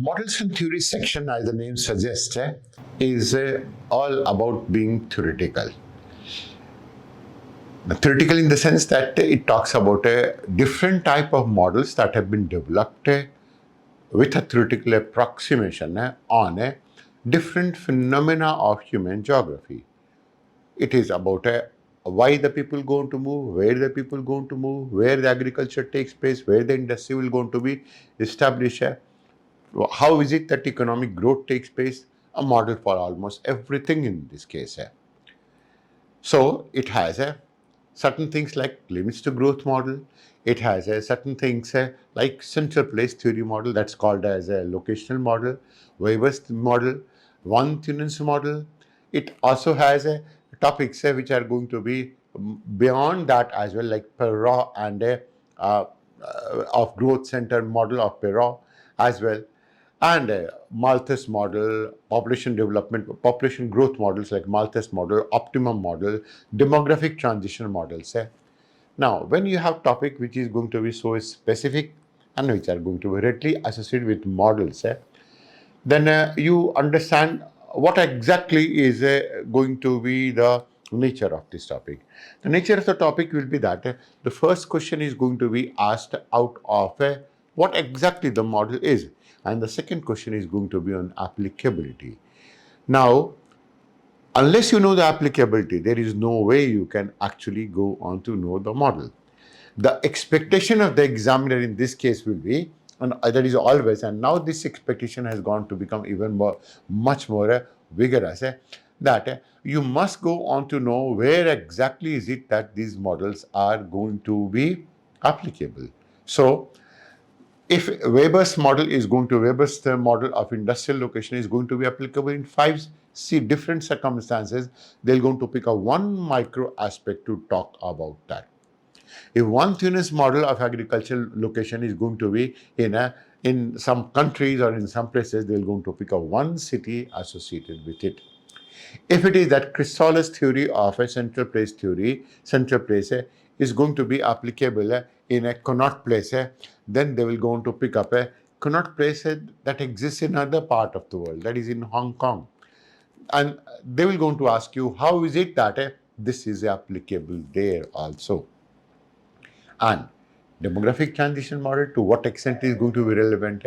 Models and theory section, as the name suggests, is all about being theoretical. Theoretical in the sense that it talks about a different type of models that have been developed with a theoretical approximation on different phenomena of human geography. It is about why the people going to move, where the people going to move, where the agriculture takes place, where the industry will going to be established, how is it that economic growth takes place, a model for almost everything in this case. So it has certain things like limits to growth model. It has certain things like central place theory model, that's called as a locational model, Weber's model, vonthunenmodel model. It also has topics which are going to be beyond that as well, like Perot and of growth center model of Perot as well, and Malthus model, population development, population growth models like Malthus model, optimum model, demographic transition models. Now, when you have topic which is going to be so specific and which are going to be readily associated with models, then you understand what exactly is going to be the nature of this topic. The nature of the topic will be that the first question is going to be asked out of what exactly the model is, and the second question is going to be on applicability. Now, unless you know the applicability, there is no way you can actually go on to know the model. The expectation of the examiner in this case will be, and that is always, and now this expectation has gone to become even much more vigorous, that you must go on to know where exactly is it that these models are going to be applicable. So, if Weber's model of industrial location is going to be applicable in 5 different circumstances, they're going to pick up one micro aspect to talk about that. If one Thünen's model of agricultural location is going to be in some countries or in some places, they're going to pick up one city associated with it. If it is that Christaller's theory of a central place is going to be applicable in a Connaught place, then they will go on to pick up a Connaught place that exists in another part of the world, that is in Hong Kong. And they will go on to ask you, how is it that this is applicable there also? And demographic transition model, to what extent is going to be relevant?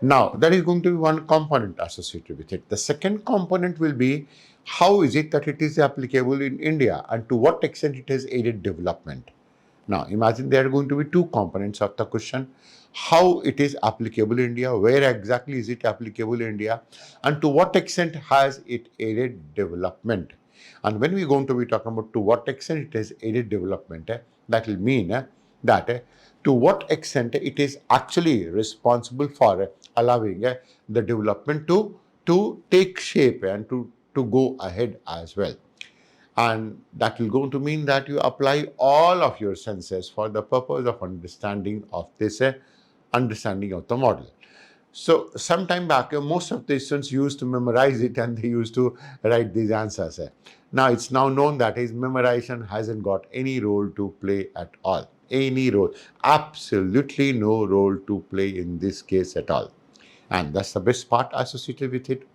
Now, that is going to be one component associated with it. The second component will be, how is it that it is applicable in India and to what extent it has aided development? Now, imagine there are going to be two components of the question. How it is applicable in India, where exactly is it applicable in India, and to what extent has it aided development? And when we are going to be talking about to what extent it has aided development, that will mean that to what extent it is actually responsible for allowing the development to take shape and to go ahead as well. And that will going to mean that you apply all of your senses for the purpose of understanding of this understanding of the model. So some time back, most of the students used to memorize it and they used to write these answers. Now it's now known that his memorization hasn't got any role to play at all. Any role. Absolutely no role to play in this case at all. And that's the best part associated with it.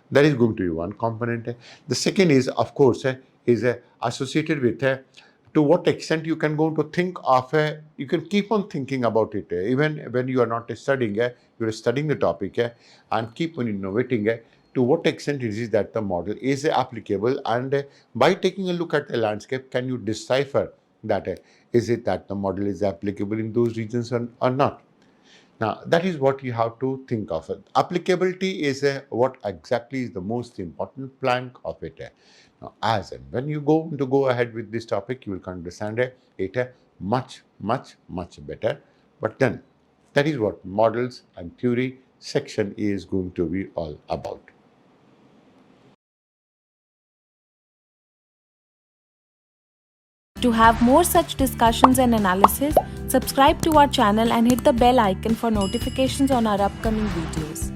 That is going to be one component. The second is, of course, is associated with to what extent you can go to think of you can keep on thinking about it even when you are not studying, you are studying the topic and keep on innovating to what extent it is that the model is applicable, and by taking a look at the landscape, can you decipher that is it that the model is applicable in those regions or not? Now, that is what you have to think of. Applicability is what exactly is the most important plank of it. Now, as and when you go ahead with this topic, you will understand it much better. But then, that is what models and theory section is going to be all about. To have more such discussions and analysis, subscribe to our channel and hit the bell icon for notifications on our upcoming videos.